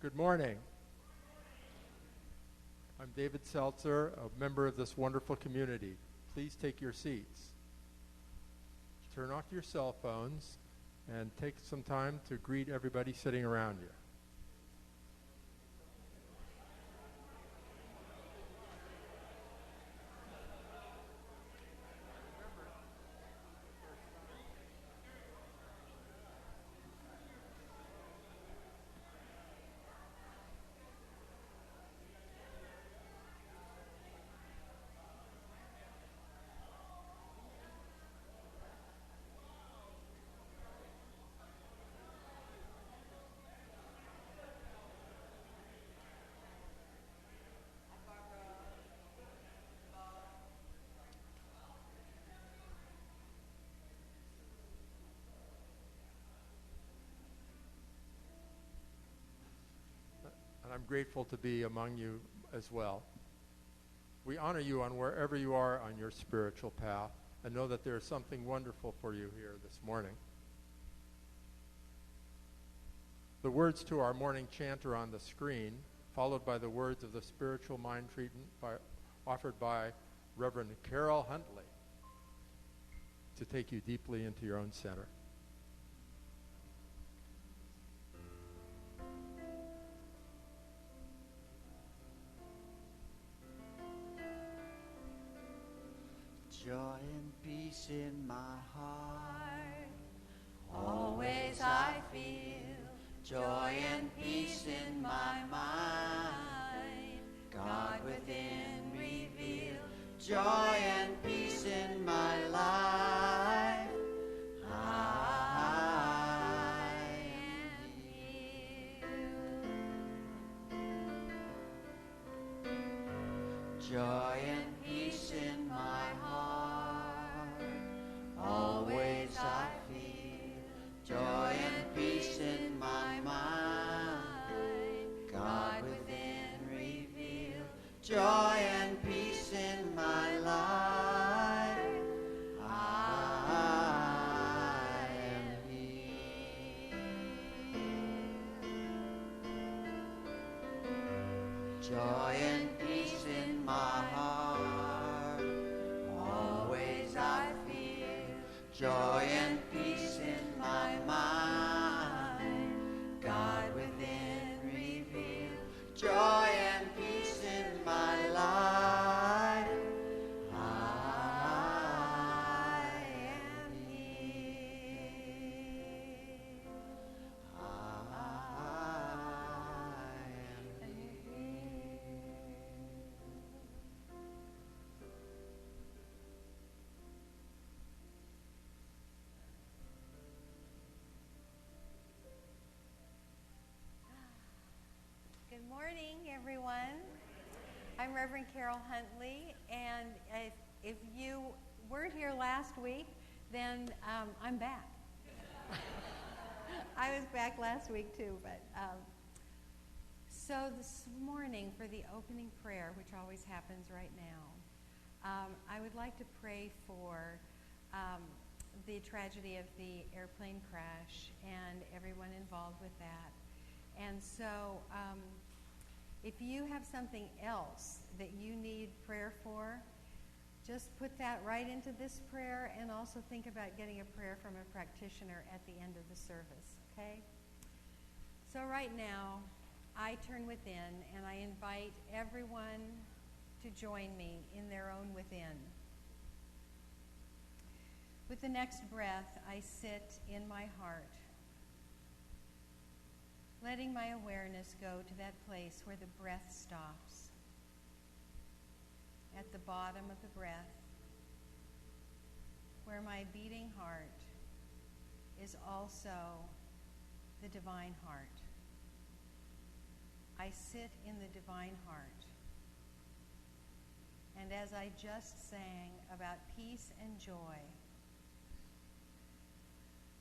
Good morning. I'm David Seltzer, a member of this wonderful community. Please take your seats. Turn off your cell phones and take some time to greet everybody sitting around you. And I'm grateful to be among you as well. We honor you on wherever you are on your spiritual path and know that there is something wonderful for you here this morning. The words to our morning chant are on the screen, followed by the words of the spiritual mind treatment offered by Reverend Karyl Huntley to take you deeply into your own center. Joy and peace in my heart, always I feel. Joy and peace in my mind, God within reveal. Joy and peace in my life, I am healed. Joy and peace in my heart, always I feel. Joy and peace in my mind, God within reveal. Joy and peace in my life, I am healed. Joy and peace in my heart, always I feel. Joy and peace in my mind, God within reveal. Joy and peace in my life, I am healed. I am healed. Good morning, everyone. I'm Reverend Karyl Huntley, and if you weren't here last week, then I'm back. I was back last week too, but so this morning for the opening prayer, which always happens right now, I would like to pray for the tragedy of the airplane crash and everyone involved with that. And so if you have something else that you need prayer for, just put that right into this prayer, and also think about getting a prayer from a practitioner at the end of the service, okay? So right now, I turn within, and I invite everyone to join me in their own within. With the next breath, I sit in my heart, letting my awareness go to that place where the breath stops, at the bottom of the breath, where my beating heart is also the divine heart. I sit in the divine heart. And as I just sang about peace and joy,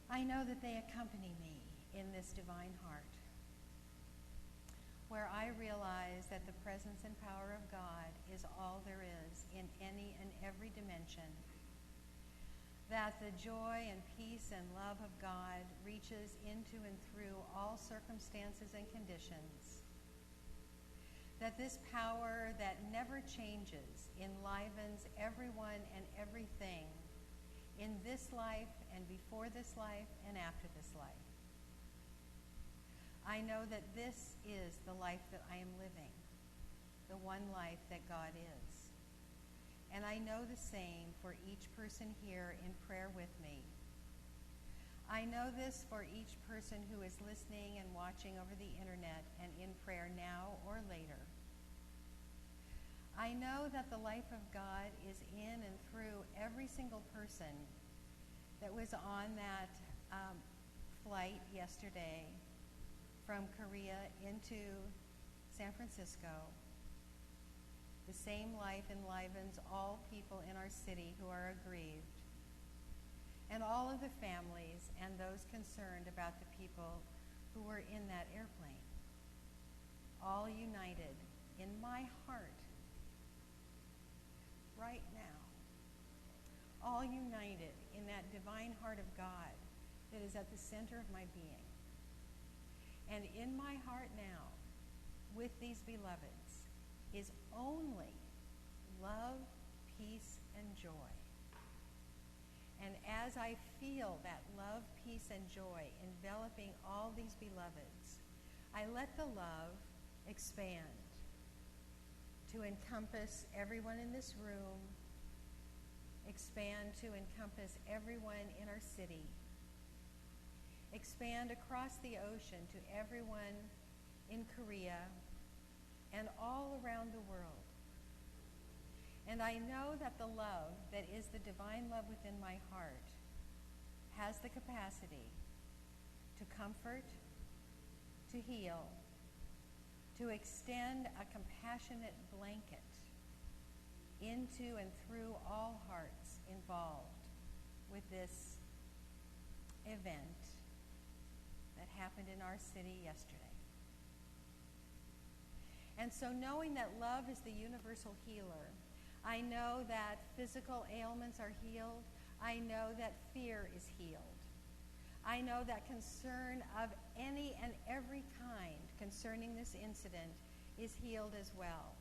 I know that they accompany me in this divine heart, where I realize that the presence and power of God is all there is in any and every dimension, that the joy and peace and love of God reaches into and through all circumstances and conditions, that this power that never changes enlivens everyone and everything in this life and before this life and after this life. I know that this is the life that I am living, the one life that God is. And I know the same for each person here in prayer with me. I know this for each person who is listening and watching over the internet and in prayer now or later. I know that the life of God is in and through every single person that was on that flight yesterday from Korea into San Francisco. The same life enlivens all people in our city who are aggrieved, and all of the families and those concerned about the people who were in that airplane, all united in my heart right now, all united in that divine heart of God that is at the center of my being. And in my heart now, with these beloveds, is only love, peace, and joy. And as I feel that love, peace, and joy enveloping all these beloveds, I let the love expand to encompass everyone in this room, expand to encompass everyone in our city, expand across the ocean to everyone in Korea and all around the world. And I know that the love that is the divine love within my heart has the capacity to comfort, to heal, to extend a compassionate blanket into and through all hearts involved with this event that happened in our city yesterday. And so knowing that love is the universal healer, I know that physical ailments are healed. I know that fear is healed. I know that concern of any and every kind concerning this incident is healed as well.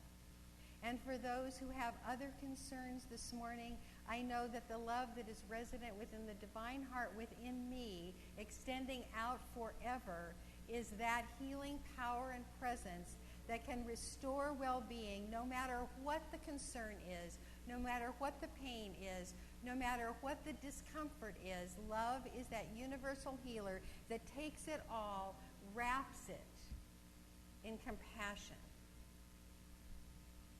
And for those who have other concerns this morning, I know that the love that is resident within the divine heart within me, extending out forever, is that healing power and presence that can restore well-being no matter what the concern is, no matter what the pain is, no matter what the discomfort is. Love is that universal healer that takes it all, wraps it in compassion,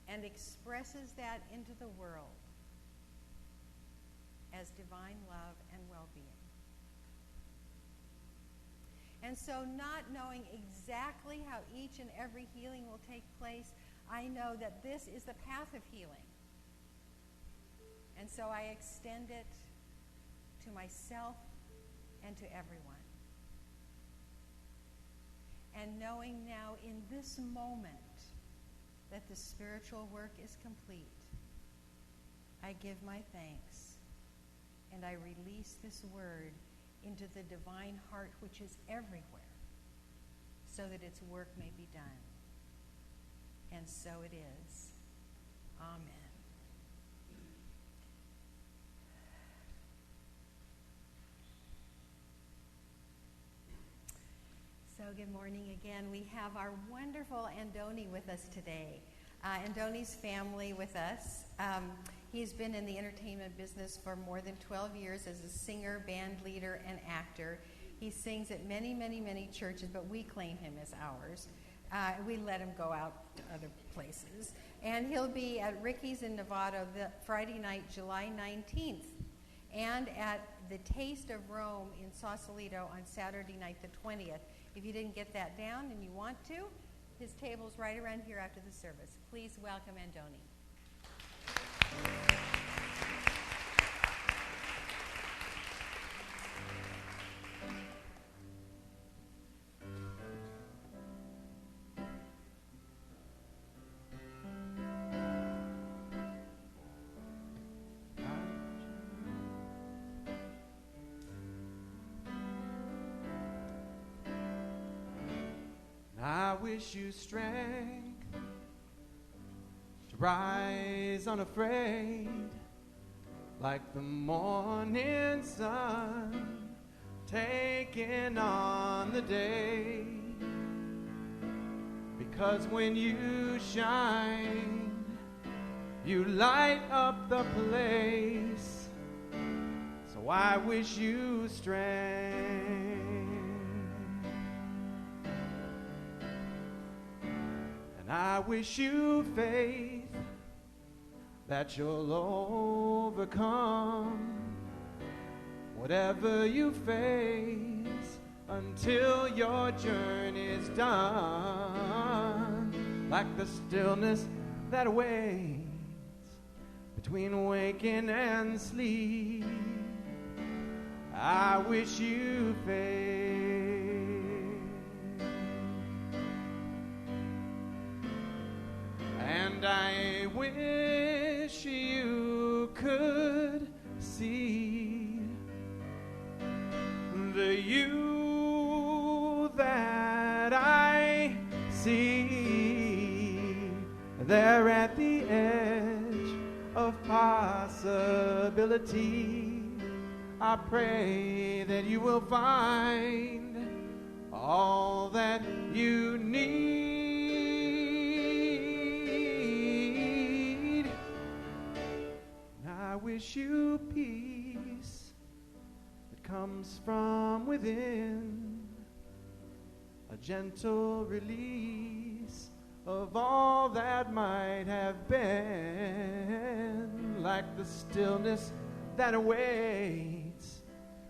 and expresses that into the world as divine love and well-being. And so not knowing exactly how each and every healing will take place, I know that this is the path of healing. And so I extend it to myself and to everyone. And knowing now in this moment that the spiritual work is complete, I give my thanks and I release this word into the divine heart which is everywhere, so that its work may be done. And so it is. Amen. So good morning again. We have our wonderful Andoni with us today. Andoni's family with us. He's been in the entertainment business for more than 12 years as a singer, band leader, and actor. He sings at many, many, many churches, but we claim him as ours. We let him go out to other places. And he'll be at Ricky's in Nevada the Friday night, July 19th, and at the Taste of Rome in Sausalito on Saturday night, the 20th. If you didn't get that down and you want to, his table's right around here after the service. Please welcome Andoni. I wish you strength to rise unafraid like the morning sun, taking on the day. Because when you shine, you light up the place. So I wish you strength. And I wish you faith that you'll overcome whatever you face until your journey's done. Like the stillness that waits between waking and sleep, I wish you faith. And I wish you could see the you that I see there at the edge of possibility. I pray that you will find all that you need. And I wish you peace that comes from within, a gentle release of all that might have been, like the stillness that awaits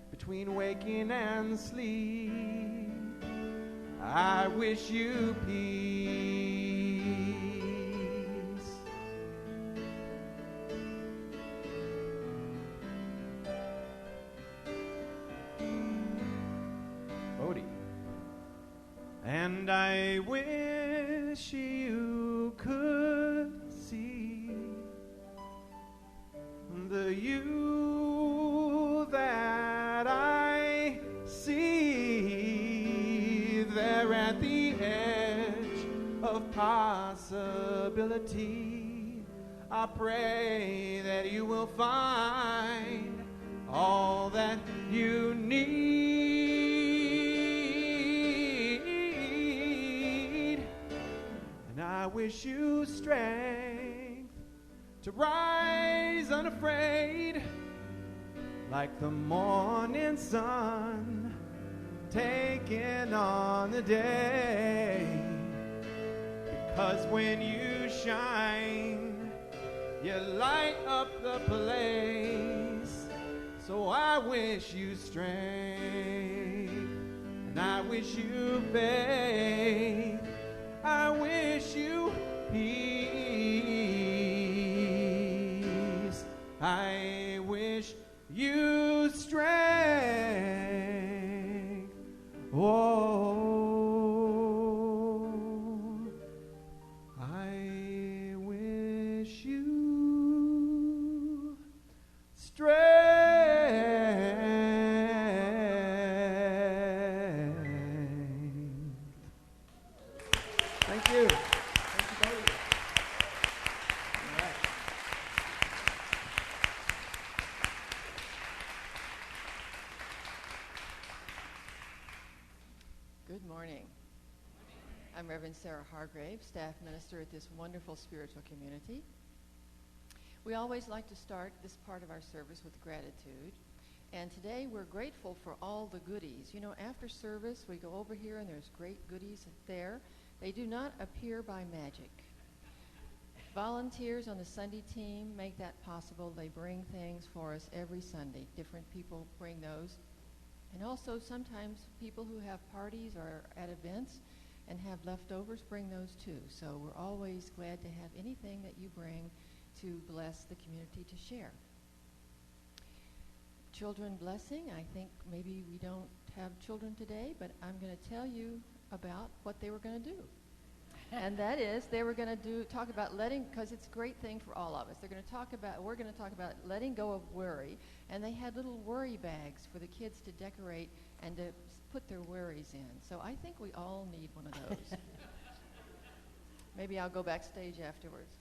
between waking and sleep. I wish you peace. Bodhi. And I wish you could see the you that I see there at the edge of possibility. I pray that you will find all that you need. And I wish you strength to rise unafraid like the morning sun, taking on the day. Because when you shine, you light up the place. So I wish you strength, and I wish you faith. I wish you peace. I wish you strength. Oh, I wish you strength. Thank you. Thank you both. All right. Good morning. I'm Reverend Sarah Hargrave, staff minister at this wonderful spiritual community. We always like to start this part of our service with gratitude. And today we're grateful for all the goodies. You know, after service, we go over here and there's great goodies there. They do not appear by magic. Volunteers on the Sunday team make that possible. They bring things for us every Sunday. Different people bring those. And also sometimes people who have parties or at events and have leftovers bring those too. So we're always glad to have anything that you bring to bless the community to share. Children blessing, I think maybe we don't have children today, but I'm going to tell you about what they were going to do. And that is, they were going to talk about letting, because it's a great thing for all of us. We're going to talk about letting go of worry. And they had little worry bags for the kids to decorate and to put their worries in. So I think we all need one of those. Maybe I'll go backstage afterwards.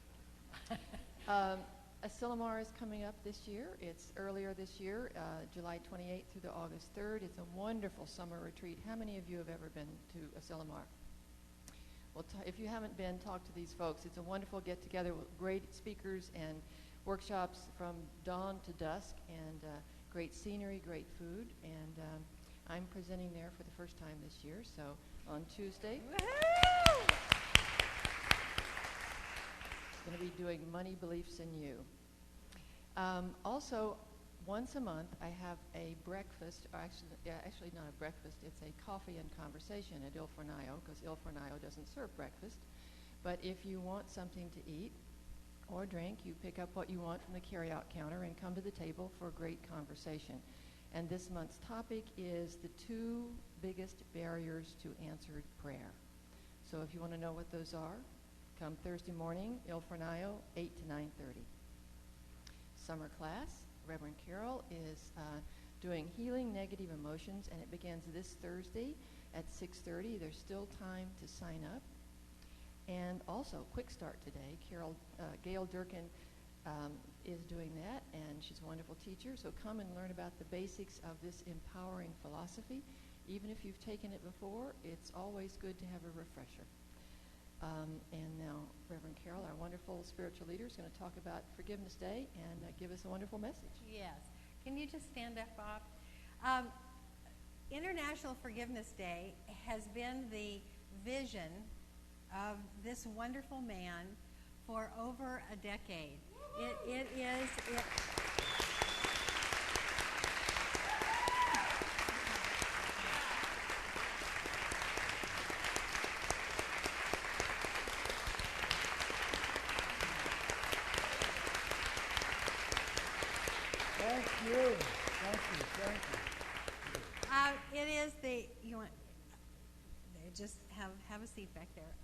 Asilomar is coming up this year. It's earlier this year, July 28th through the August 3rd. It's a wonderful summer retreat. How many of you have ever been to Asilomar? Well, if you haven't been, talk to these folks. It's a wonderful get-together with great speakers and workshops from dawn to dusk, and great scenery, great food. And I'm presenting there for the first time this year, so on Tuesday. Woohoo! Going to be doing Money, Beliefs, in You. Also, once a month, I have a breakfast, or actually not a breakfast, it's a coffee and conversation at Il Fornaio, because Il Fornaio doesn't serve breakfast. But if you want something to eat or drink, you pick up what you want from the carry-out counter and come to the table for a great conversation. And this month's topic is the 2 biggest barriers to answered prayer. So if you want to know what those are, come Thursday morning, Il Fornaio, 8 to 9:30. Summer class, Reverend Karyl is doing Healing Negative Emotions, and it begins this Thursday at 6:30. There's still time to sign up. And also, quick start today, Gail Durkin is doing that, and she's a wonderful teacher. So come and learn about the basics of this empowering philosophy. Even if you've taken it before, it's always good to have a refresher. And now Reverend Karyl, our wonderful spiritual leader, is going to talk about Forgiveness Day and give us a wonderful message. Yes. Can you just stand up, Bob? International Forgiveness Day has been the vision of this wonderful man for over a decade. It is... Thank you. It is the, you want, just have a seat back there.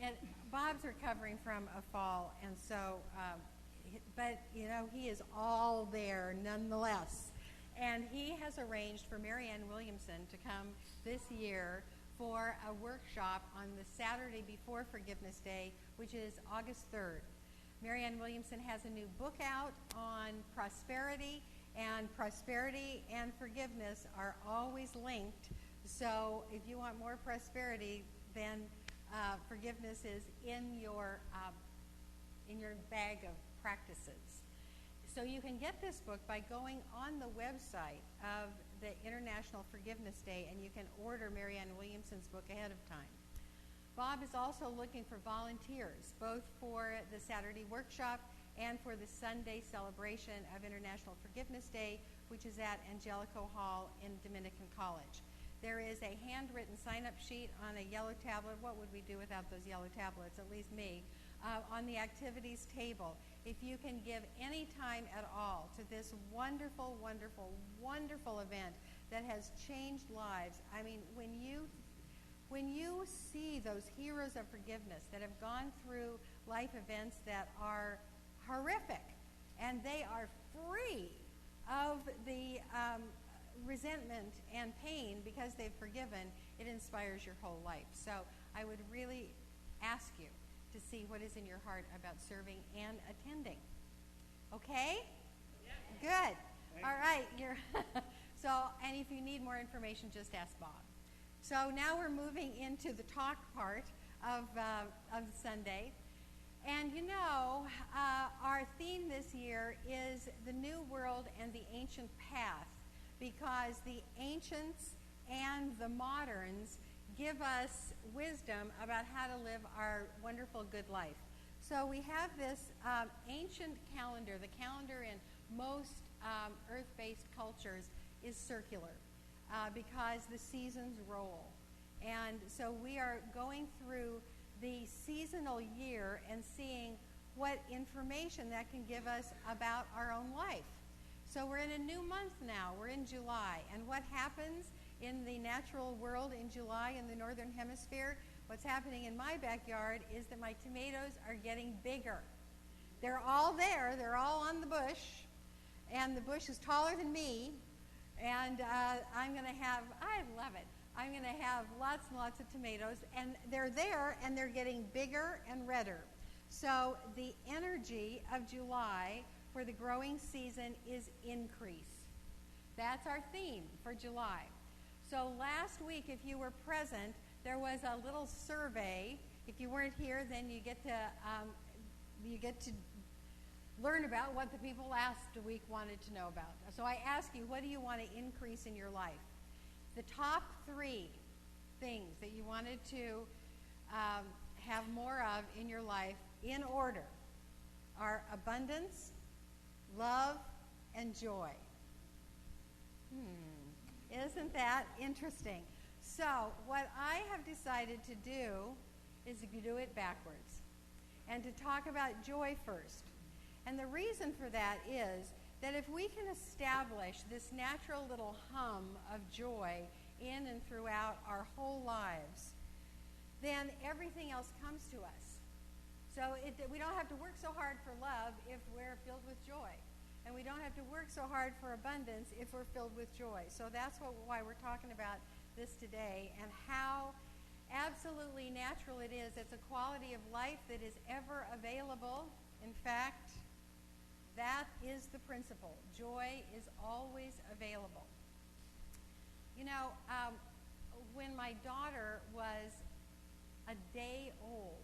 And Bob's recovering from a fall, and so, but you know, he is all there nonetheless. And he has arranged for Marianne Williamson to come this year for a workshop on the Saturday before Forgiveness Day, which is August 3rd. Marianne Williamson has a new book out on prosperity, and prosperity and forgiveness are always linked. So if you want more prosperity, then forgiveness is in your bag of practices. So you can get this book by going on the website of the International Forgiveness Day, and you can order Marianne Williamson's book ahead of time. Bob is also looking for volunteers, both for the Saturday workshop and for the Sunday celebration of International Forgiveness Day, which is at Angelico Hall in Dominican College. There is a handwritten sign-up sheet on a yellow tablet. What would we do without those yellow tablets, at least me, on the activities table. If you can give any time at all to this wonderful, wonderful, wonderful event that has changed lives. I mean, when you see those heroes of forgiveness that have gone through life events that are horrific, and they are free of the resentment and pain because they've forgiven, it inspires your whole life. So I would really ask you to see what is in your heart about serving and attending. Okay? Yeah. Good. All right. So, and if you need more information, just ask Bob. So now we're moving into the talk part of Sunday. And you know, our theme this year is the New World and the Ancient Path, because the ancients and the moderns give us wisdom about how to live our wonderful good life. So we have this ancient calendar. The calendar in most earth-based cultures is circular because the seasons roll. And so we are going through the seasonal year and seeing what information that can give us about our own life. So we're in a new month now. We're in July. And what happens in the natural world in July in the northern hemisphere? What's happening in my backyard is that my tomatoes are getting bigger. They're all there. They're all on the bush. And the bush is taller than me. And I'm going to have, I love it. I'm going to have lots and lots of tomatoes. And they're there, and they're getting bigger and redder. So the energy of July for the growing season is increase. That's our theme for July. So last week, if you were present, there was a little survey. If you weren't here, then you get to learn about what the people last week wanted to know about. So I ask you, what do you want to increase in your life? The top 3 things that you wanted to have more of in your life in order are abundance, love, and joy. Isn't that interesting? So what I have decided to do is to do it backwards and to talk about joy first. And the reason for that is that if we can establish this natural little hum of joy in and throughout our whole lives, then everything else comes to us. So we don't have to work so hard for love if we're filled with joy. And we don't have to work so hard for abundance if we're filled with joy. So that's why we're talking about this today, and how absolutely natural it is. It's a quality of life that is ever available. In fact, that is the principle. Joy is always available. You know, when my daughter was a day old,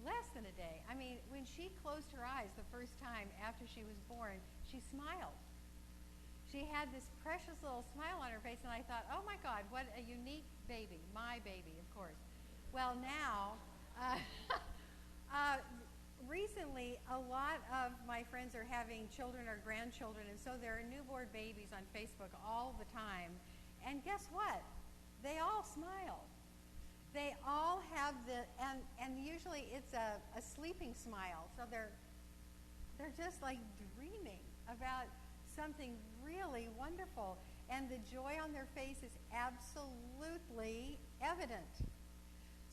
less than a day. I mean, when she closed her eyes the first time after she was born, she smiled. She had this precious little smile on her face, and I thought, oh my God, what a unique baby. My baby, of course. Well, now, recently, a lot of my friends are having children or grandchildren, and so there are newborn babies on Facebook all the time. And guess what? They all smile. They all have and usually it's a sleeping smile. So they're just like dreaming about something really wonderful. And the joy on their face is absolutely evident.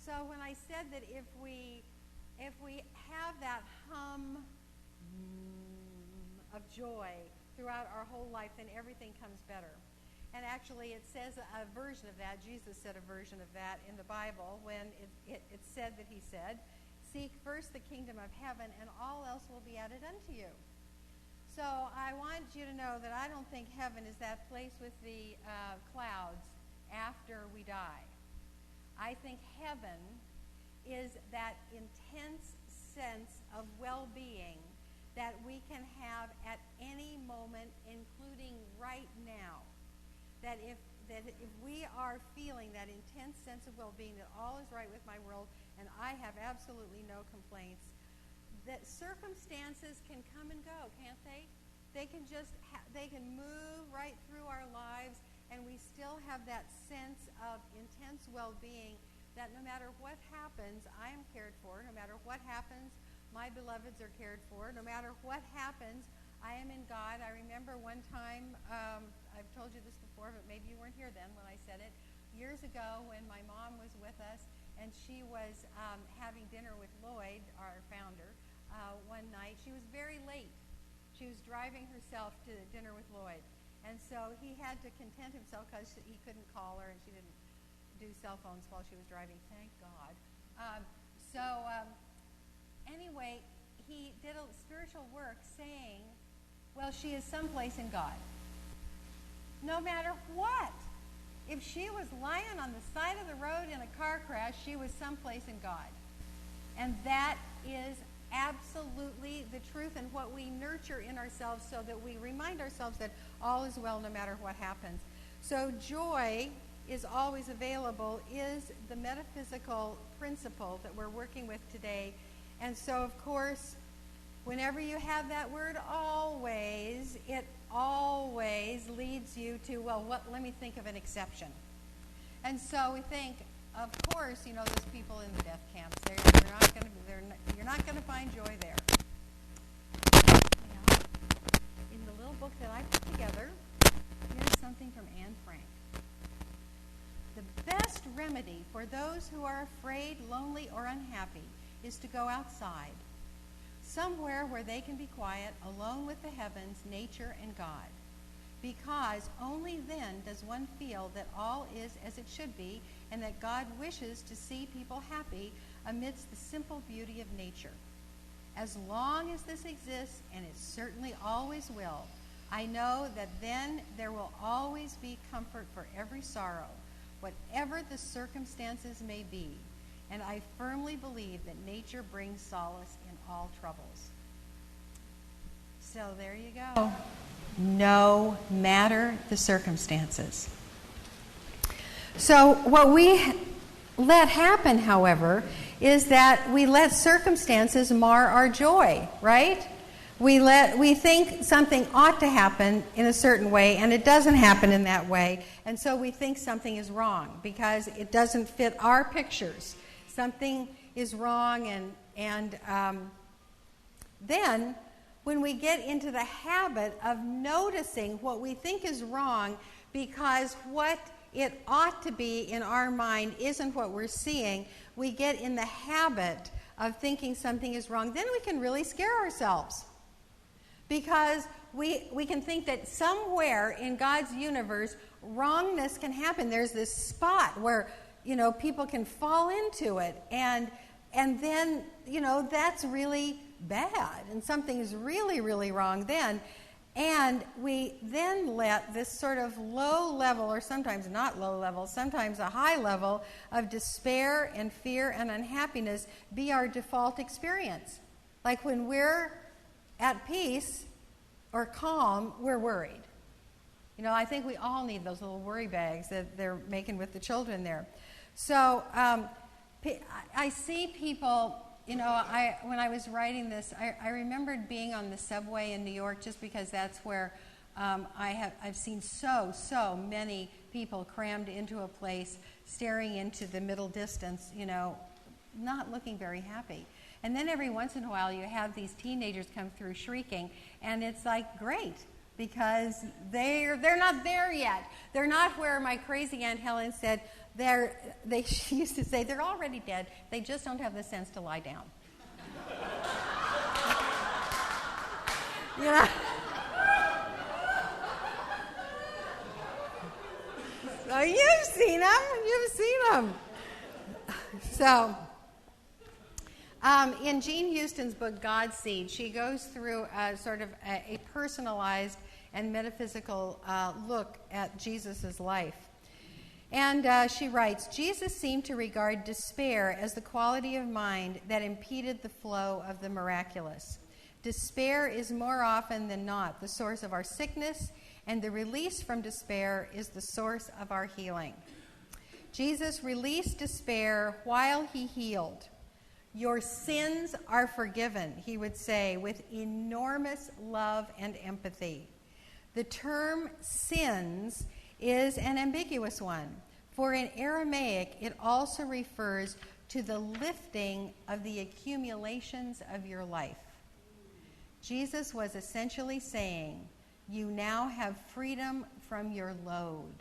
So when I said that if we have that hum of joy throughout our whole life, then everything comes better. And actually, it says a version of that. Jesus said a version of that in the Bible when it said that he said, "Seek first the kingdom of heaven, and all else will be added unto you." So I want you to know that I don't think heaven is that place with the clouds after we die. I think heaven is that intense sense of well-being that we can have at any moment, including right now. That if we are feeling that intense sense of well-being, that all is right with my world, and I have absolutely no complaints, that circumstances can come and go, can't they? They can they can move right through our lives, and we still have that sense of intense well-being, that no matter what happens, I am cared for. No matter what happens, my beloveds are cared for. No matter what happens, I am in God. I remember one time, I've told you this before, but maybe you weren't here then when I said it, years ago when my mom was with us and she was having dinner with Lloyd, our founder, one night. She was very late. She was driving herself to dinner with Lloyd. And so he had to content himself because he couldn't call her and she didn't do cell phones while she was driving, thank God. Anyway, he did a spiritual work saying, well, she is someplace in God. No matter what. If she was lying on the side of the road in a car crash, she was someplace in God. And that is absolutely the truth, and what we nurture in ourselves so that we remind ourselves that all is well no matter what happens. So joy is always available is the metaphysical principle that we're working with today. And so, of course, whenever you have that word always, it always leads you to, well, let me think of an exception. And so we think, of course, those people in the death camps, you're not going to find joy there. In the little book that I put together, here's something from Anne Frank. The best remedy for those who are afraid, lonely, or unhappy is to go outside, somewhere where they can be quiet, alone with the heavens, nature, and God. Because only then does one feel that all is as it should be, and that God wishes to see people happy amidst the simple beauty of nature. As long as this exists, and it certainly always will, I know that then there will always be comfort for every sorrow, whatever the circumstances may be, and I firmly believe that nature brings solace in all troubles. So there you go. No matter the circumstances. So what we let happen, however, is that we let circumstances mar our joy, right? We think something ought to happen in a certain way, and it doesn't happen in that way, and so we think something is wrong because it doesn't fit our pictures. Something is wrong, and then when we get into the habit of noticing what we think is wrong because what it ought to be in our mind isn't what we're seeing, we get in the habit of thinking something is wrong, then we can really scare ourselves. Because we can think that somewhere in God's universe, wrongness can happen. There's this spot where, people can fall into it. And then, that's really bad. And something is really, really wrong then. And we then let this sort of low level, or sometimes not low level, sometimes a high level of despair and fear and unhappiness be our default experience. Like when we're at peace or calm, we're worried. I think we all need those little worry bags that they're making with the children there. So I see people, when I was writing this, I remembered being on the subway in New York just because that's where I've seen so many people crammed into a place, staring into the middle distance, not looking very happy. And then every once in a while you have these teenagers come through shrieking, and it's like, great, because they're not there yet. They're not where my crazy Aunt Helen said, she used to say, they're already dead. They just don't have the sense to lie down. So you've seen them. So, in Jean Houston's book, God's Seed, she goes through sort of a personalized and metaphysical look at Jesus' life. And she writes, Jesus seemed to regard despair as the quality of mind that impeded the flow of the miraculous. Despair is more often than not the source of our sickness, and the release from despair is the source of our healing. Jesus released despair while he healed. Your sins are forgiven, he would say, with enormous love and empathy. The term sins is an ambiguous one, for in Aramaic it also refers to the lifting of the accumulations of your life. Jesus was essentially saying, you now have freedom from your load,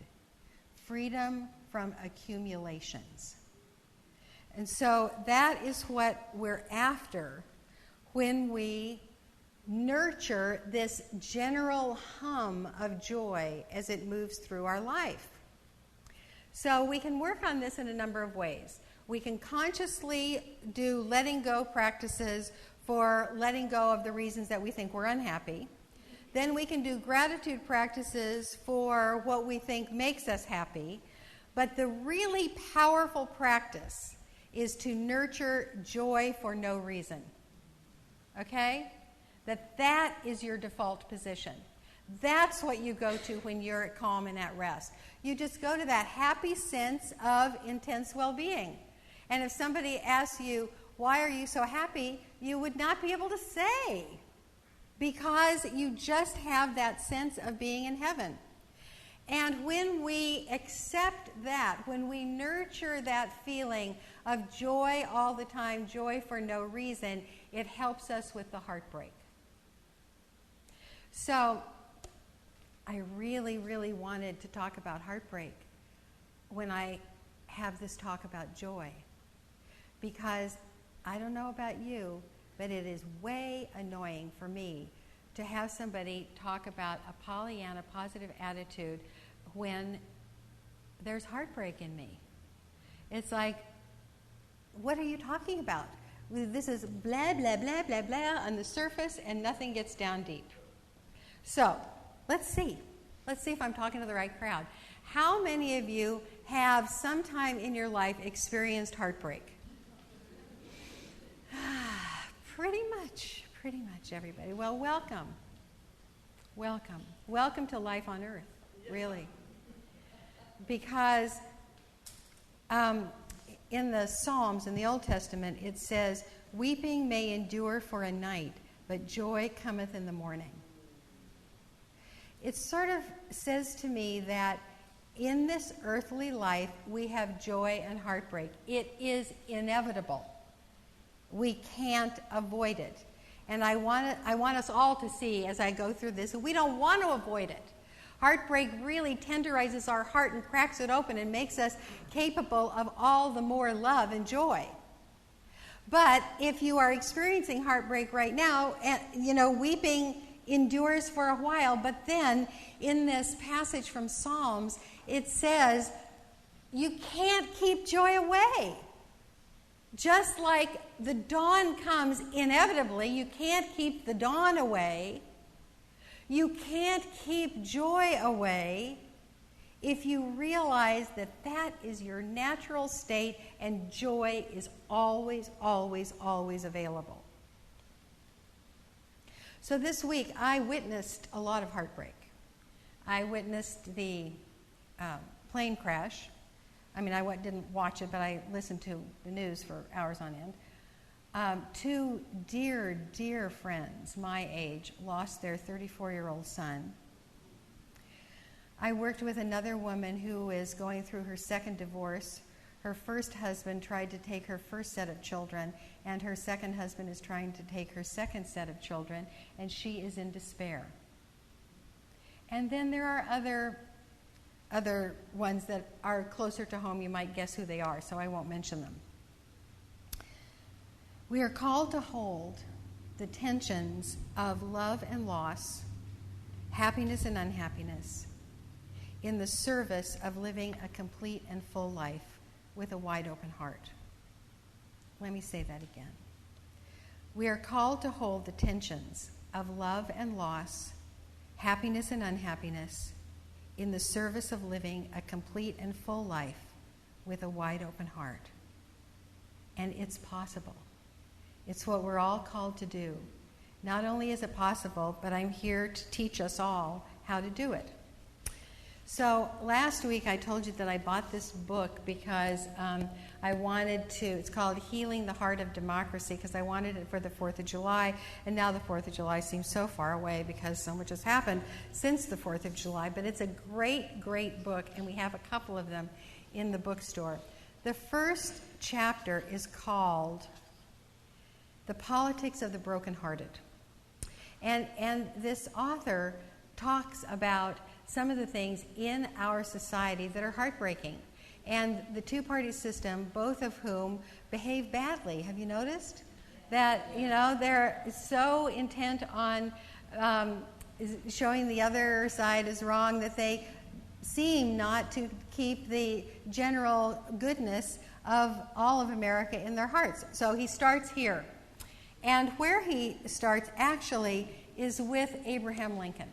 freedom from accumulations. And so that is what we're after when we nurture this general hum of joy as it moves through our life. So we can work on this in a number of ways. We can consciously do letting go practices for letting go of the reasons that we think we're unhappy. Then we can do gratitude practices for what we think makes us happy. But the really powerful practice is to nurture joy for no reason. Okay? That is your default position. That's what you go to when you're at calm and at rest. You just go to that happy sense of intense well-being. And if somebody asks you, why are you so happy? You would not be able to say, because you just have that sense of being in heaven. And when we accept that, when we nurture that feeling of joy all the time, joy for no reason, it helps us with the heartbreak. So I really, really wanted to talk about heartbreak when I have this talk about joy. Because I don't know about you, but it is way annoying for me to have somebody talk about a Pollyanna positive attitude when there's heartbreak in me. It's like, what are you talking about? This is blah, blah, blah, blah, blah on the surface, and nothing gets down deep. So, let's see. Let's see if I'm talking to the right crowd. How many of you have sometime in your life experienced heartbreak? Pretty much everybody. Well, welcome. Welcome to life on earth, really. Because in the Psalms, in the Old Testament, it says, weeping may endure for a night, but joy cometh in the morning. It sort of says to me that in this earthly life, we have joy and heartbreak. It is inevitable. We can't avoid it. And I want us all to see as I go through this, we don't want to avoid it. Heartbreak really tenderizes our heart and cracks it open and makes us capable of all the more love and joy. But if you are experiencing heartbreak right now, weeping endures for a while, but then in this passage from Psalms, it says, you can't keep joy away. Just like the dawn comes inevitably, you can't keep the dawn away. You can't keep joy away if you realize that that is your natural state and joy is always, always, always available. So this week, I witnessed a lot of heartbreak. I witnessed the plane crash. I mean, I didn't watch it, but I listened to the news for hours on end. Two dear, dear friends my age lost their 34-year-old son. I worked with another woman who is going through her second divorce. Her first husband tried to take her first set of children, and her second husband is trying to take her second set of children, and she is in despair. And then there are other ones that are closer to home. You might guess who they are, so I won't mention them. We are called to hold the tensions of love and loss, happiness and unhappiness, in the service of living a complete and full life with a wide open heart. Let me say that again. We are called to hold the tensions of love and loss, happiness and unhappiness, in the service of living a complete and full life with a wide open heart. And it's possible. It's what we're all called to do. Not only is it possible, but I'm here to teach us all how to do it. So last week I told you that I bought this book because I wanted to, it's called Healing the Heart of Democracy, because I wanted it for the 4th of July, and now the 4th of July seems so far away because so much has happened since the 4th of July, but it's a great, great book, and we have a couple of them in the bookstore. The first chapter is called The Politics of the Brokenhearted. And this author talks about some of the things in our society that are heartbreaking. And the two-party system, both of whom behave badly. Have you noticed? That, they're so intent on showing the other side is wrong that they seem not to keep the general goodness of all of America in their hearts. So he starts here. And where he starts actually is with Abraham Lincoln.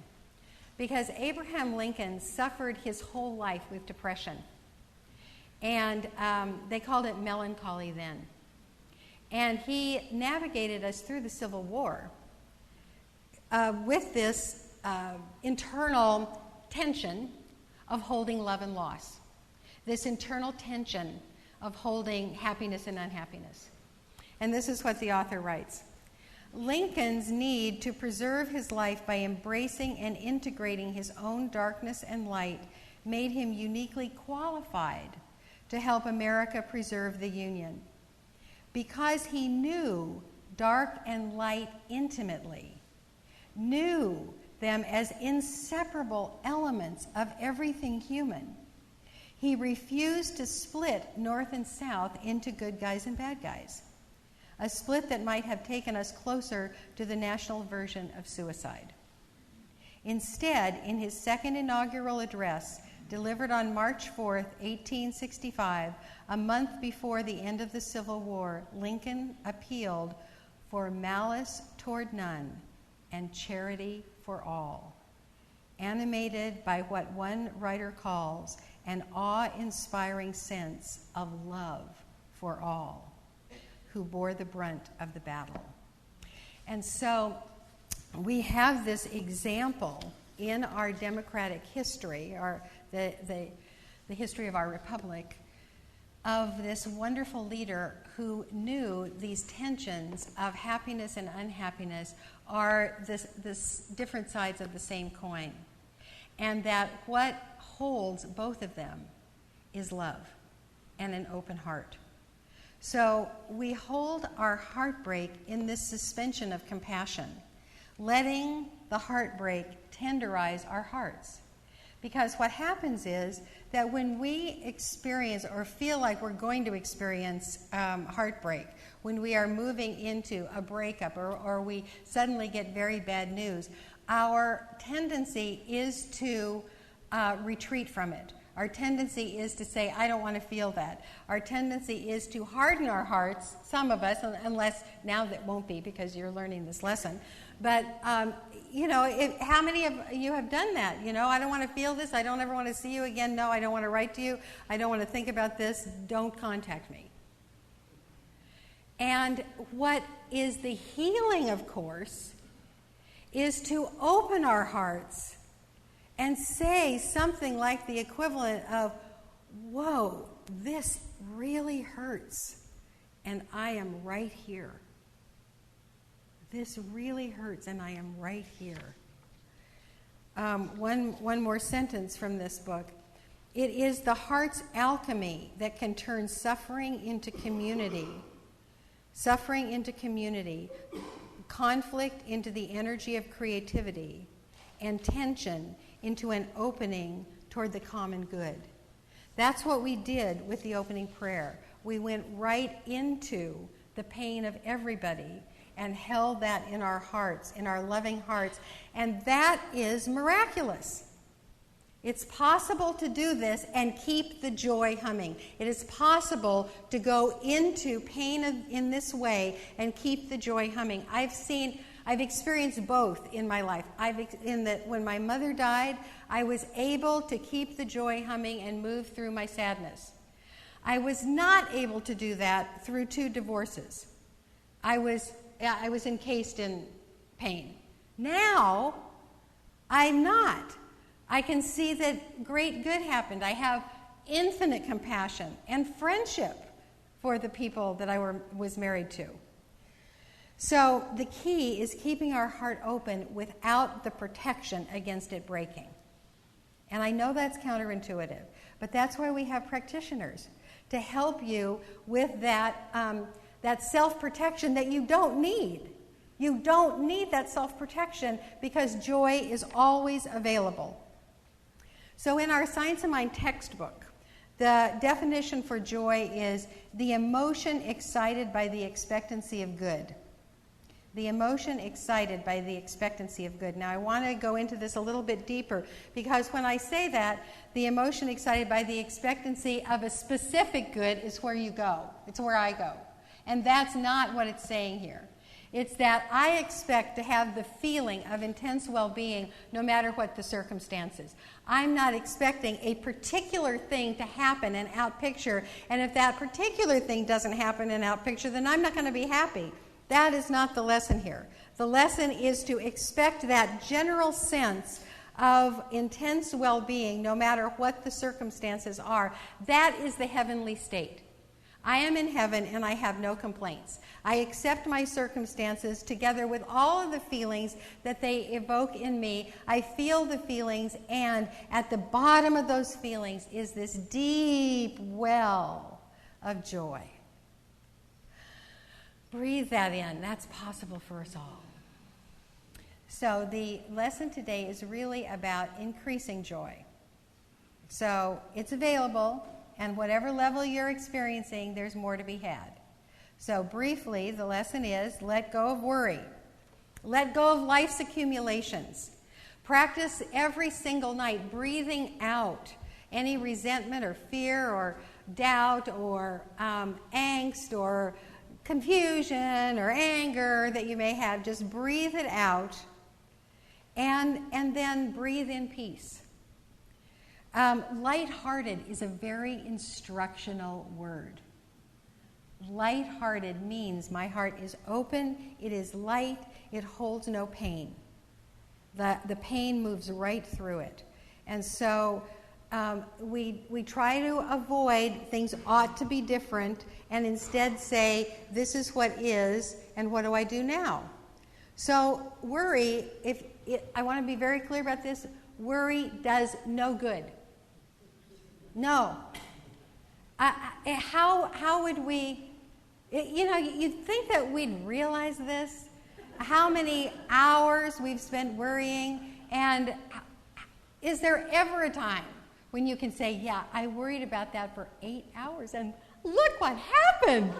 Because Abraham Lincoln suffered his whole life with depression. And they called it melancholy then. And he navigated us through the Civil War with this internal tension of holding love and loss. This internal tension of holding happiness and unhappiness. And this is what the author writes. Lincoln's need to preserve his life by embracing and integrating his own darkness and light made him uniquely qualified to help America preserve the Union. Because he knew dark and light intimately, knew them as inseparable elements of everything human, he refused to split North and South into good guys and bad guys. A split that might have taken us closer to the national version of suicide. Instead, in his second inaugural address, delivered on March 4th, 1865, a month before the end of the Civil War, Lincoln appealed for malice toward none and charity for all, animated by what one writer calls an awe-inspiring sense of love for all who bore the brunt of the battle. And so we have this example in our democratic history, the history of our republic, of this wonderful leader who knew these tensions of happiness and unhappiness are this different sides of the same coin, and that what holds both of them is love and an open heart. So we hold our heartbreak in this suspension of compassion, letting the heartbreak tenderize our hearts. Because what happens is that when we experience or feel like we're going to experience heartbreak, when we are moving into a breakup or we suddenly get very bad news, our tendency is to retreat from it. Our tendency is to say, I don't want to feel that. Our tendency is to harden our hearts, some of us, unless now that won't be because you're learning this lesson. But, how many of you have done that? I don't want to feel this. I don't ever want to see you again. No, I don't want to write to you. I don't want to think about this. Don't contact me. And what is the healing, of course, is to open our hearts and say something like the equivalent of, whoa, this really hurts, and I am right here. This really hurts, and I am right here. One more sentence from this book. It is the heart's alchemy that can turn suffering into community, conflict into the energy of creativity, and tension into an opening toward the common good. That's what we did with the opening prayer. We went right into the pain of everybody and held that in our hearts, in our loving hearts. And that is miraculous. It's possible to do this and keep the joy humming. It is possible to go into pain in this way and keep the joy humming. I've experienced both in my life. When my mother died, I was able to keep the joy humming and move through my sadness. I was not able to do that through 2 divorces. I was encased in pain. Now, I'm not. I can see that great good happened. I have infinite compassion and friendship for the people that I was married to. So the key is keeping our heart open without the protection against it breaking. And I know that's counterintuitive, but that's why we have practitioners to help you with that self-protection that you don't need. You don't need that self-protection because joy is always available. So in our Science of Mind textbook, the definition for joy is the emotion excited by the expectancy of good. The emotion excited by the expectancy of good. Now, I want to go into this a little bit deeper because when I say that, the emotion excited by the expectancy of a specific good is where you go. It's where I go. And that's not what it's saying here. It's that I expect to have the feeling of intense well-being no matter what the circumstances. I'm not expecting a particular thing to happen and outpicture, and if that particular thing doesn't happen and outpicture, then I'm not going to be happy. That is not the lesson here. The lesson is to expect that general sense of intense well-being no matter what the circumstances are. That is the heavenly state. I am in heaven and I have no complaints. I accept my circumstances together with all of the feelings that they evoke in me. I feel the feelings, and at the bottom of those feelings is this deep well of joy. Breathe that in. That's possible for us all. So the lesson today is really about increasing joy. So it's available, and whatever level you're experiencing, there's more to be had. So briefly, the lesson is let go of worry. Let go of life's accumulations. Practice every single night breathing out any resentment or fear or doubt or angst or confusion or anger that you may have, just breathe it out and then breathe in peace. Lighthearted is a very instructional word. Lighthearted means my heart is open, it is light, it holds no pain. The pain moves right through it. And so we try to avoid things ought to be different and instead say, this is what is, and what do I do now? So worry, I want to be very clear about this, worry does no good. No. How would we, you'd think that we'd realize this, how many hours we've spent worrying, and is there ever a time when you can say, yeah, I worried about that for 8 hours, and look what happened?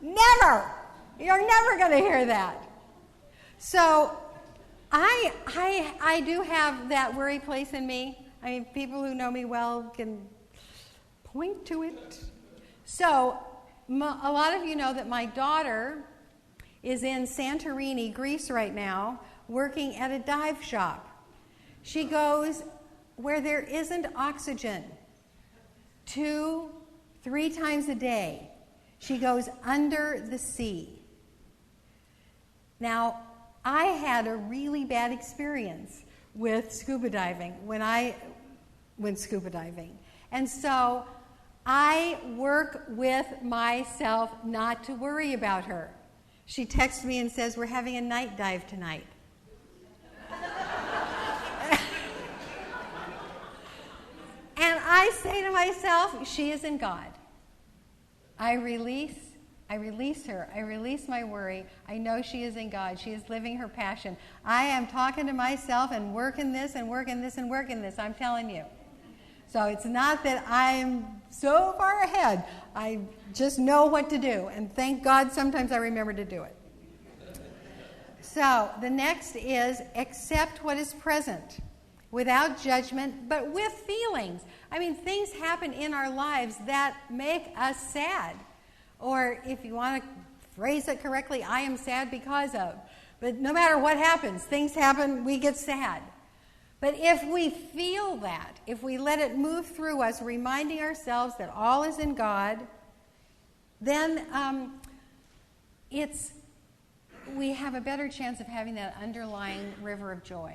Never. You're never going to hear that. So I do have that worry place in me. I mean, people who know me well can point to it. So a lot of you know that my daughter is in Santorini, Greece right now, working at a dive shop. She goes where there isn't oxygen 2-3 times a day. She goes under the sea. Now, I had a really bad experience with scuba diving when I went scuba diving. And so I work with myself not to worry about her. She texts me and says, we're having a night dive tonight. And I say to myself, she is in God. I release her. I release my worry. I know she is in God. She is living her passion. I am talking to myself and working this and working this and working this, I'm telling you. So it's not that I'm so far ahead. I just know what to do. And thank God sometimes I remember to do it. So the next is accept what is present without judgment, but with feelings. I mean, things happen in our lives that make us sad. Or if you want to phrase it correctly, I am sad because of. But no matter what happens, things happen, we get sad. But if we feel that, if we let it move through us, reminding ourselves that all is in God, then we have a better chance of having that underlying river of joy.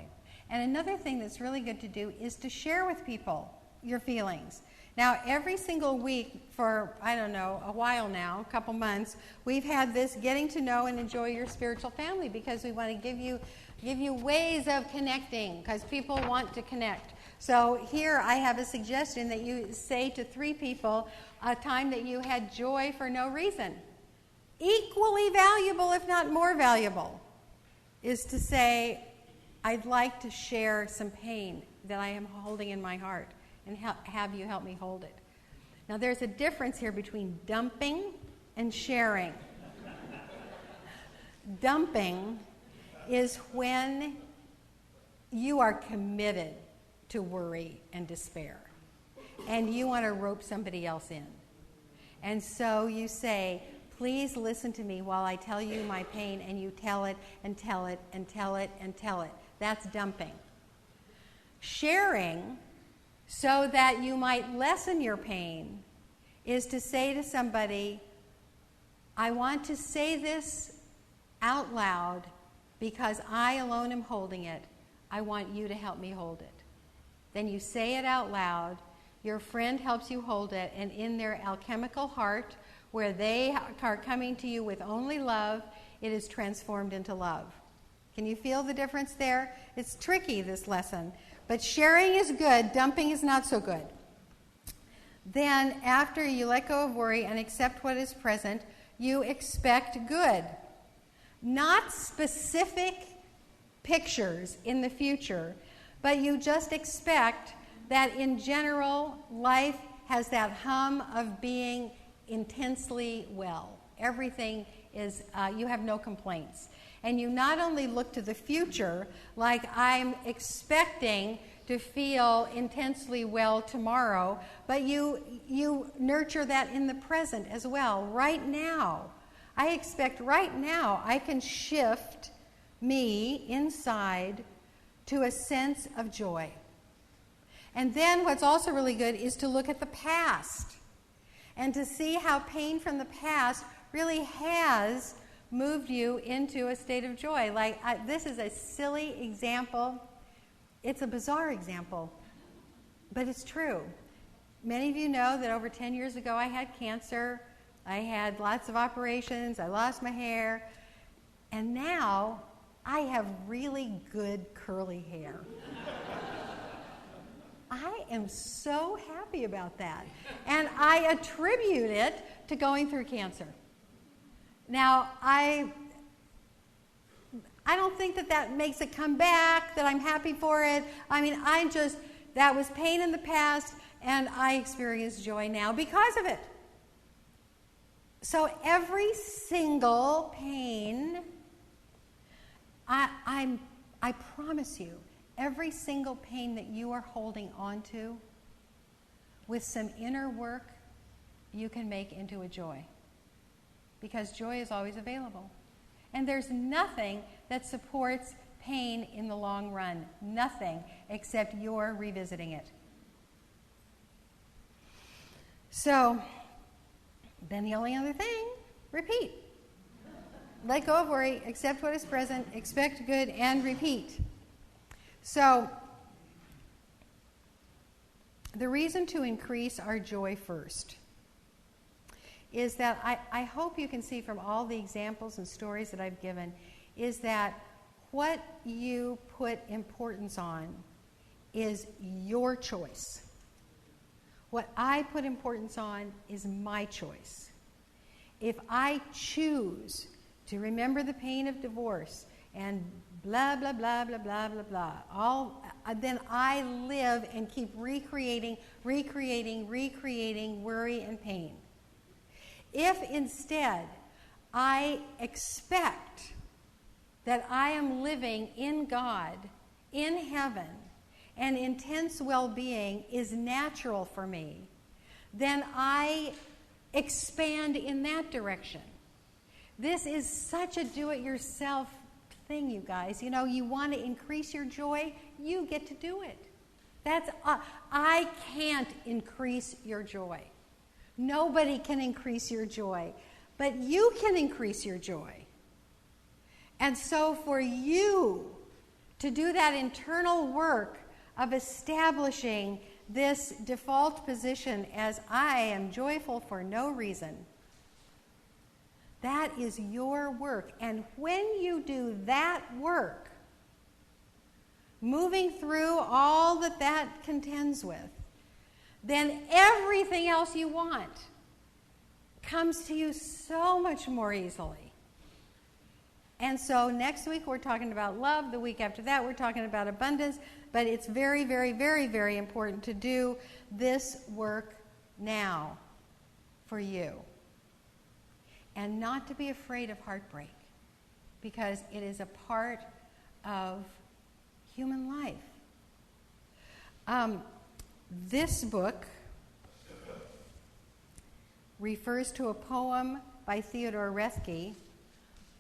And another thing that's really good to do is to share with people your feelings. Now, every single week for, I don't know, a while now, a couple months, we've had this getting to know and enjoy your spiritual family because we want to give you ways of connecting because people want to connect. So here I have a suggestion that you say to 3 people a time that you had joy for no reason. Equally valuable, if not more valuable, is to say, I'd like to share some pain that I am holding in my heart and have you help me hold it. Now there's a difference here between dumping and sharing. Dumping is when you are committed to worry and despair and you want to rope somebody else in. And so you say, please listen to me while I tell you my pain, and you tell it and tell it and tell it and tell it. That's dumping. Sharing, so that you might lessen your pain, is to say to somebody, I want to say this out loud because I alone am holding it. I want you to help me hold it. Then you say it out loud. Your friend helps you hold it, and in their alchemical heart, where they are coming to you with only love, it is transformed into love. Can you feel the difference there? It's tricky, this lesson. But sharing is good. Dumping is not so good. Then, after you let go of worry and accept what is present, you expect good. Not specific pictures in the future, but you just expect that in general, life has that hum of being intensely well. Everything is, you have no complaints. and you not only look to the future, like I'm expecting to feel intensely well tomorrow, but you nurture that in the present as well. Right now, I expect right now I can shift me inside to a sense of joy. And then what's also really good is to look at the past and to see how pain from the past really has moved you into a state of joy. This is a silly example. It's a bizarre example, but it's true. Many of you know that over 10 years ago I had cancer. I had lots of operations. I lost my hair. And now I have really good curly hair. I am so happy about that. And I attribute it to going through cancer. Now, I don't think that makes it come back, that I'm happy for it. I mean, that was pain in the past, and I experience joy now because of it. So every single pain, I promise you, every single pain that you are holding on to, with some inner work, you can make into a joy. Because joy is always available. And there's nothing that supports pain in the long run. Nothing except your revisiting it. So, then the only other thing, repeat. Let go of worry, accept what is present, expect good, and repeat. So, the reason to increase our joy first is that I hope you can see from all the examples and stories that I've given is that what you put importance on is your choice. What I put importance on is my choice. If I choose to remember the pain of divorce and blah, blah, blah, blah, blah, blah, blah, then I live and keep recreating worry and pain. If instead I expect that I am living in God, in heaven, and intense well-being is natural for me, then I expand in that direction. This is such a do-it-yourself thing, you guys. You know, you want to increase your joy, you get to do it. I can't increase your joy. Nobody can increase your joy, but you can increase your joy. And so for you to do that internal work of establishing this default position as I am joyful for no reason, that is your work. And when you do that work, moving through all that contends with, then everything else you want comes to you so much more easily. And so next week we're talking about love. The week after that we're talking about abundance. But it's very, very, very, very important to do this work now for you. And not to be afraid of heartbreak, because it is a part of human life. This book refers to a poem by Theodore Roethke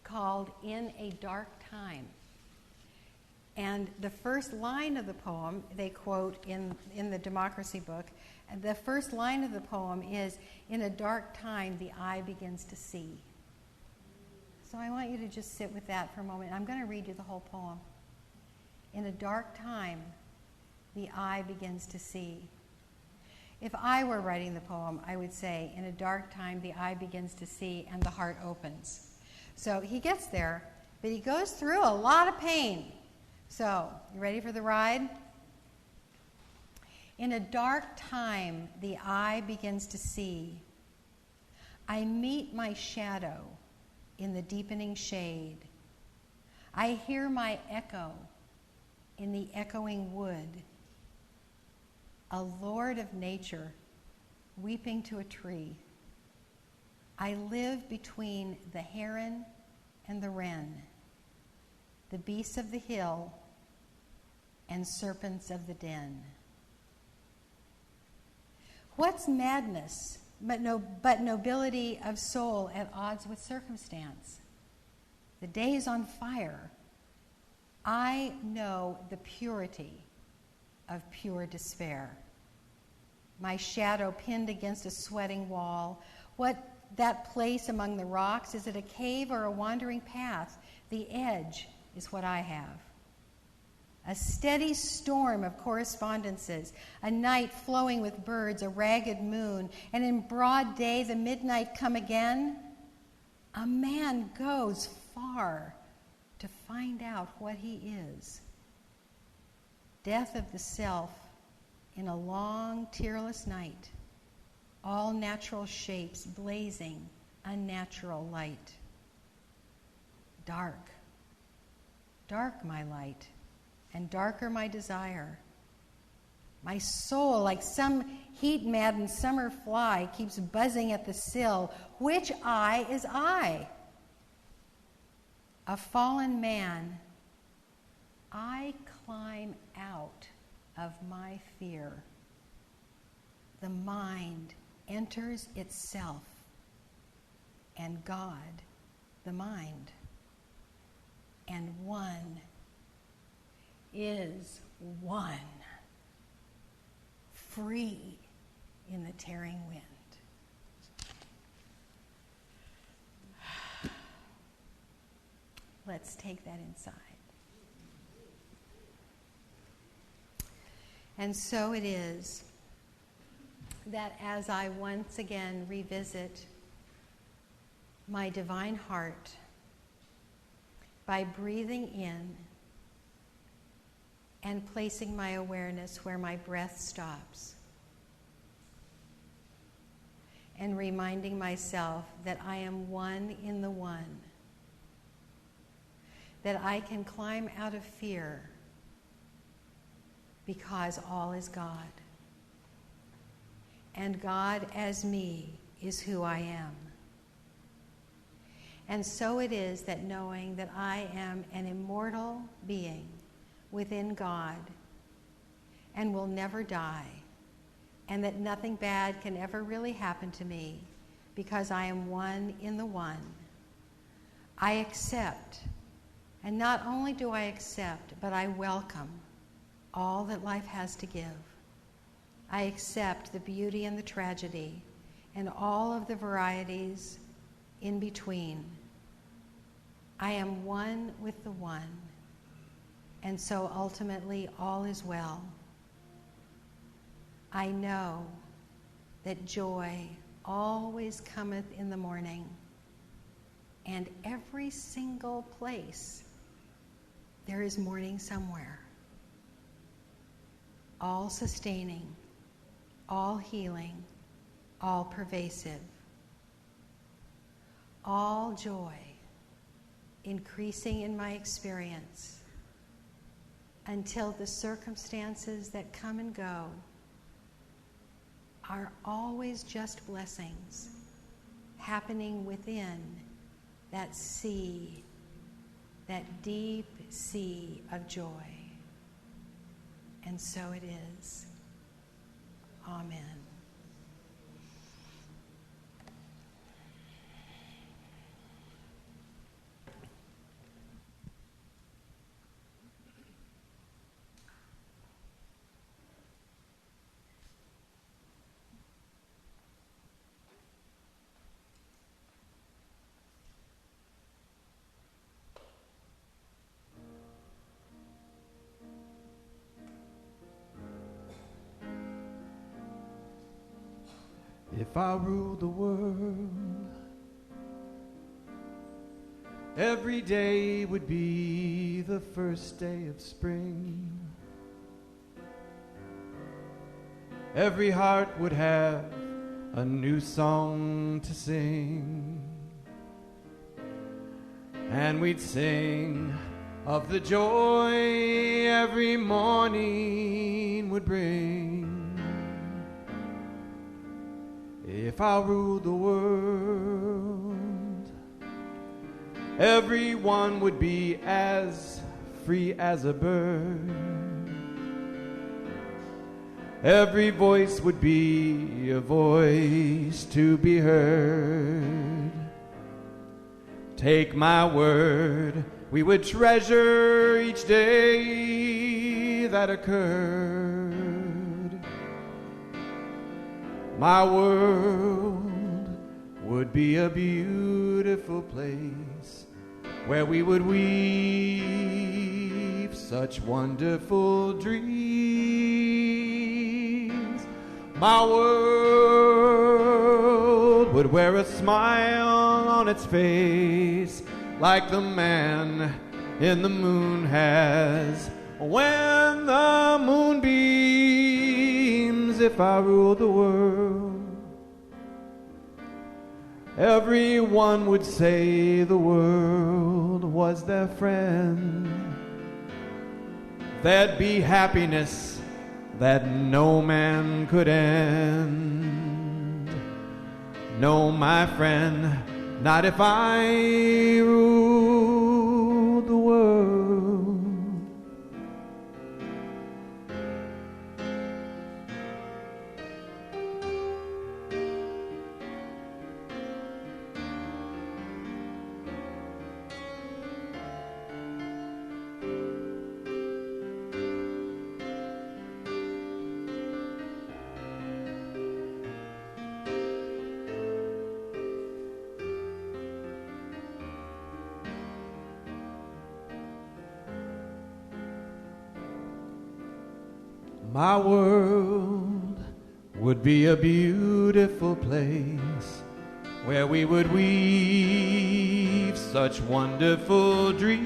called In a Dark Time. And the first line of the poem, they quote in the Democracy book, and the first line of the poem is, in a dark time, the eye begins to see. So I want you to just sit with that for a moment. I'm going to read you the whole poem. In a dark time, the eye begins to see. If I were writing the poem, I would say, in a dark time, the eye begins to see and the heart opens. So he gets there, but he goes through a lot of pain. So, you ready for the ride? In a dark time, the eye begins to see. I meet my shadow in the deepening shade. I hear my echo in the echoing wood. A lord of nature weeping to a tree. I live between the heron and the wren. the beasts of the hill, and serpents of the den. What's madness but nobility of soul at odds with circumstance? The day is on fire. I know the purity of pure despair. My shadow pinned against a sweating wall. What that place among the rocks? Is it a cave or a wandering path? The edge is what I have. A steady storm of correspondences, a night flowing with birds, a ragged moon, and in broad day the midnight come again. A man goes far to find out what he is. Death of the self in a long, tearless night, all natural shapes blazing unnatural light. Dark, dark my light, and darker my desire. My soul, like some heat-maddened summer fly, keeps buzzing at the sill. Which eye is I? A fallen man, I climb out of my fear. The mind enters itself, and God, the mind. And one is one, free in the tearing wind. Let's take that inside. And so it is that as I once again revisit my divine heart by breathing in and placing my awareness where my breath stops, and reminding myself that I am one in the one, that I can climb out of fear because all is God. And God as me is who I am. And so it is that knowing that I am an immortal being within God and will never die, and that nothing bad can ever really happen to me because I am one in the one, I accept. And not only do I accept, but I welcome all that life has to give. I accept the beauty and the tragedy and all of the varieties in between. I am one with the one, and so ultimately all is well. I know that joy always cometh in the morning, and every single place there is morning somewhere. All sustaining, all healing, all pervasive. All joy increasing in my experience until the circumstances that come and go are always just blessings happening within that sea, that deep sea of joy. And so it is. Amen. If I ruled the world, every day would be the first day of spring. Every heart would have a new song to sing, and we'd sing of the joy every morning would bring. If I ruled the world, everyone would be as free as a bird. Every voice would be a voice to be heard. Take my word, we would treasure each day that occurred. My world would be a beautiful place where we would weave such wonderful dreams. My world would wear a smile on its face like the man in the moon has when the moon beams. If I ruled the world, everyone would say the world was their friend. There'd be happiness that no man could end. No, my friend, not if I ruled the world. My world would be a beautiful place where we would weave such wonderful dreams.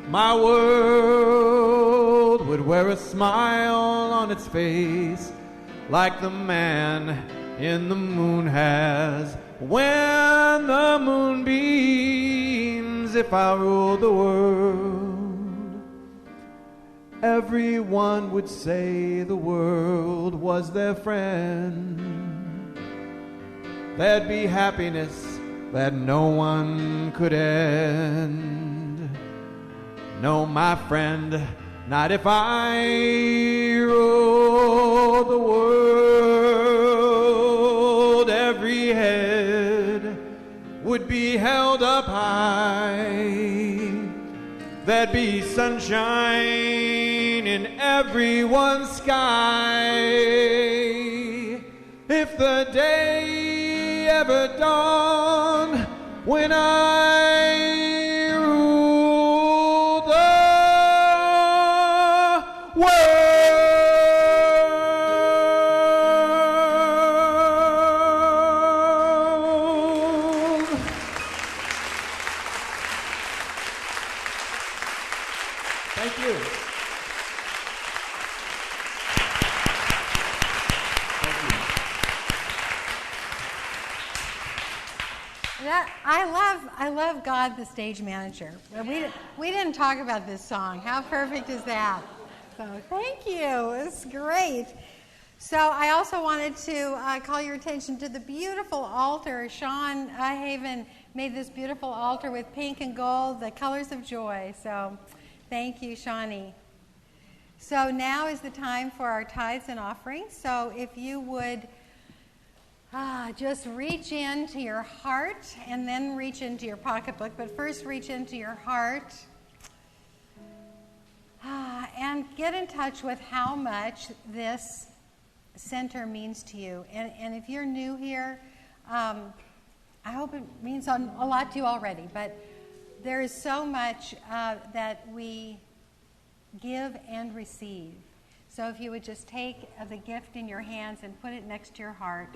My world would wear a smile on its face like the man in the moon has when the moon beams. If I ruled the world, everyone would say the world was their friend. There'd be happiness that no one could end. No, my friend, not if I ruled the world. Every head would be held up high. There'd be sunshine in everyone's sky. If the day ever dawned when I ruled the world. Thank you. I love God, the stage manager. We didn't talk about this song. How perfect is that? So thank you. It's great. So I also wanted to call your attention to the beautiful altar. Sean Haven made this beautiful altar with pink and gold, the colors of joy. So thank you, Shawnee. So now is the time for our tithes and offerings. So if you would just reach into your heart and then reach into your pocketbook, but first reach into your heart and get in touch with how much this center means to you. And if you're new here, I hope it means a lot to you already, but there is so much that we give and receive. So if you would just take the gift in your hands and put it next to your heart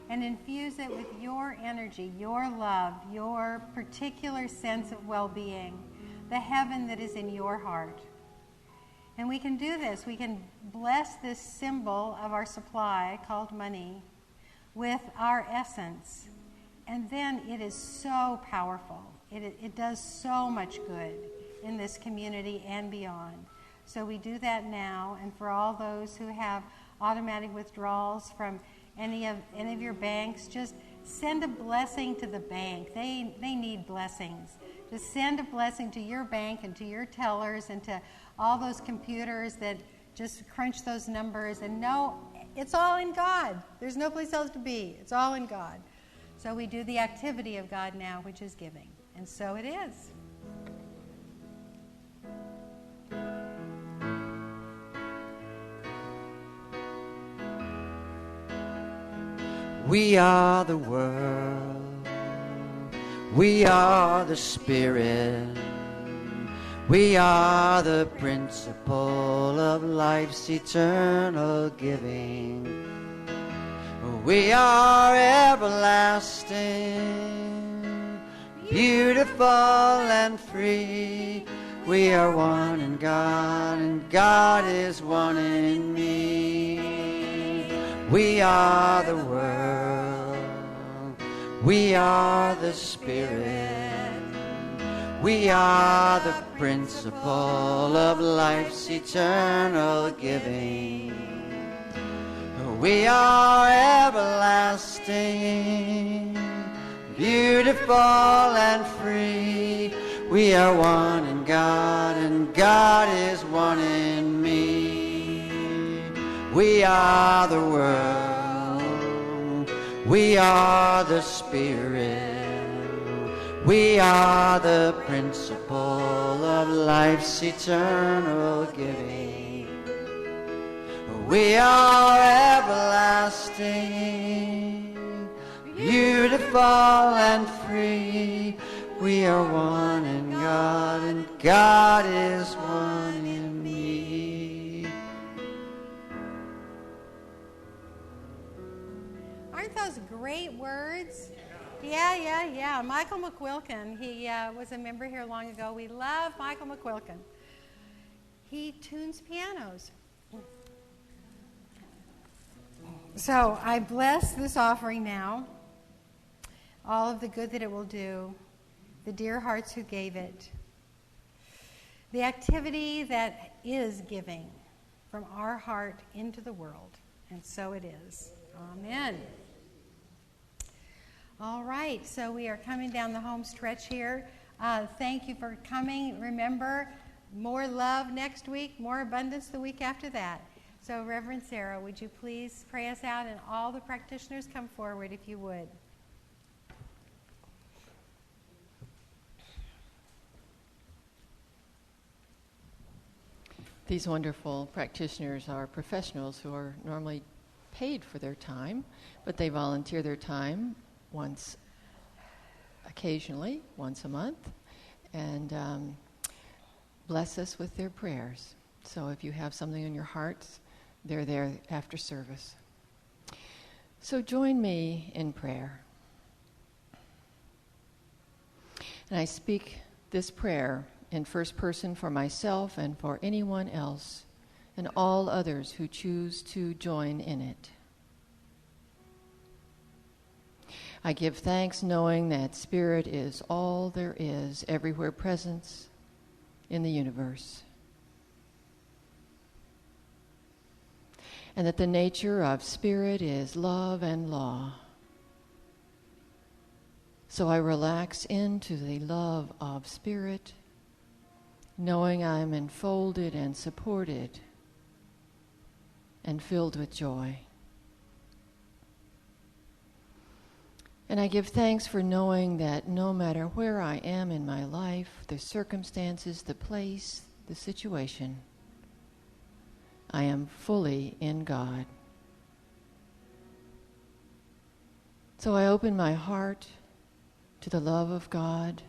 and infuse it with your energy, your love, your particular sense of well-being, the heaven that is in your heart. And we can do this. We can bless this symbol of our supply called money with our essence. And then it is so powerful. It does so much good in this community and beyond. So we do that now. And for all those who have automatic withdrawals from any of your banks, just send a blessing to the bank. They need blessings to send a blessing to your bank and to your tellers and to all those computers that just crunch those numbers and know it's all in God. There's no place else to be. It's all in God. So we do the activity of God now, which is giving. And so it is. We are the world, we are the Spirit, we are the principle of life's eternal giving. We are everlasting, beautiful and free. We are one in God, and God is one in me. We are the world, we are the Spirit, we are the principle of life's eternal giving. We are everlasting, beautiful and free. We are one in God, and God is one in me. We are the world, we are the Spirit, we are the principle of life's eternal giving. We are everlasting, beautiful and free. We are one in God, and God is one in me. Aren't those great words? Yeah. Michael McQuilkin, he was a member here long ago. We love Michael McQuilkin. He tunes pianos. So I bless this offering now, all of the good that it will do, the dear hearts who gave it, the activity that is giving from our heart into the world. And so it is. Amen. All right, so we are coming down the home stretch here. Thank you for coming. Remember, more love next week, more abundance the week after that. So, Reverend Sarah, would you please pray us out, and all the practitioners come forward if you would. These wonderful practitioners are professionals who are normally paid for their time, but they volunteer their time occasionally, once a month, and bless us with their prayers. So if you have something in your hearts, they're there after service. So join me in prayer. And I speak this prayer in first person for myself and for anyone else and all others who choose to join in it. I give thanks knowing that Spirit is all there is, everywhere present in the universe. And that the nature of Spirit is love and law. So I relax into the love of Spirit, knowing I'm enfolded and supported and filled with joy. And I give thanks for knowing that no matter where I am in my life, the circumstances, the place, the situation, I am fully in God. So I open my heart to the love of God,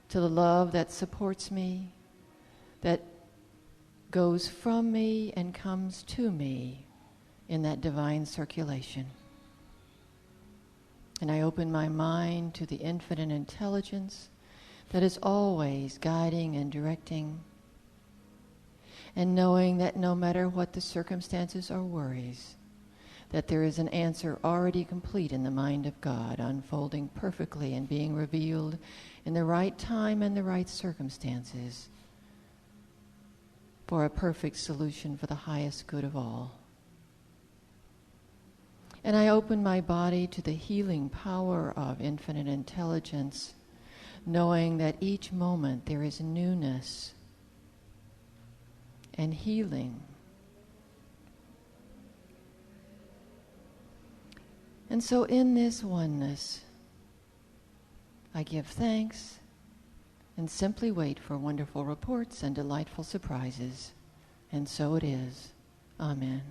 to the love that supports me, that goes from me and comes to me in that divine circulation. And I open my mind to the infinite intelligence that is always guiding and directing, and knowing that no matter what the circumstances or worries, that there is an answer already complete in the mind of God, unfolding perfectly and being revealed in the right time and the right circumstances for a perfect solution for the highest good of all. And I open my body to the healing power of infinite intelligence knowing that each moment there is newness and healing. And so in this oneness, I give thanks and simply wait for wonderful reports and delightful surprises. And so it is. Amen.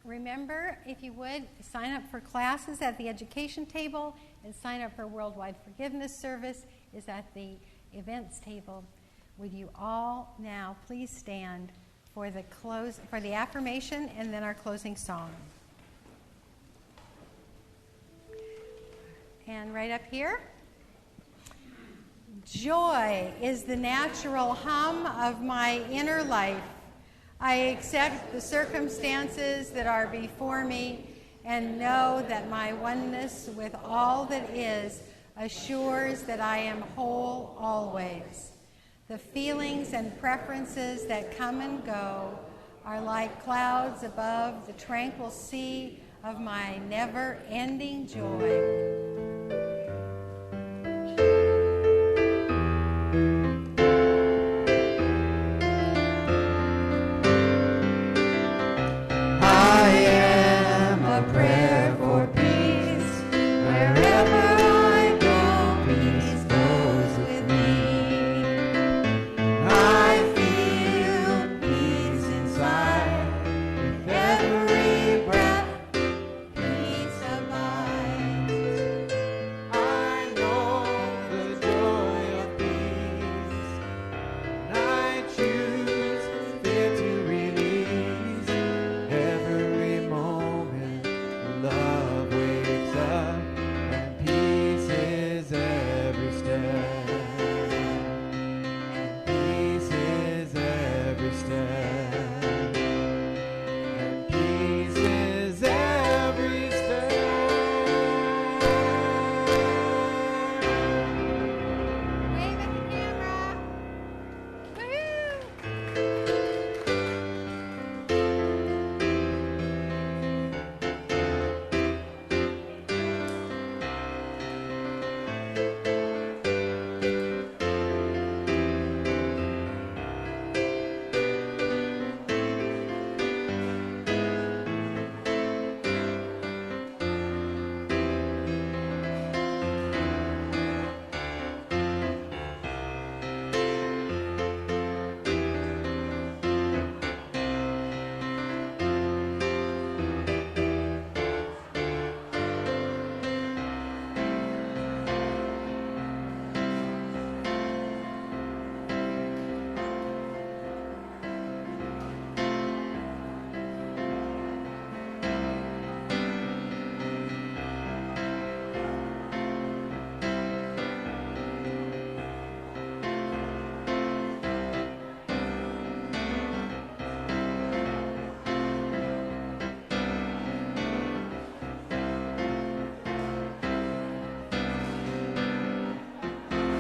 Remember, if you would, sign up for classes at the education table, and sign up for Worldwide Forgiveness Service is at the events table. Would you all now please stand for the affirmation and then our closing song. And right up here. Joy is the natural hum of my inner life. I accept the circumstances that are before me and know that my oneness with all that is assures that I am whole always. The feelings and preferences that come and go are like clouds above the tranquil sea of my never-ending joy.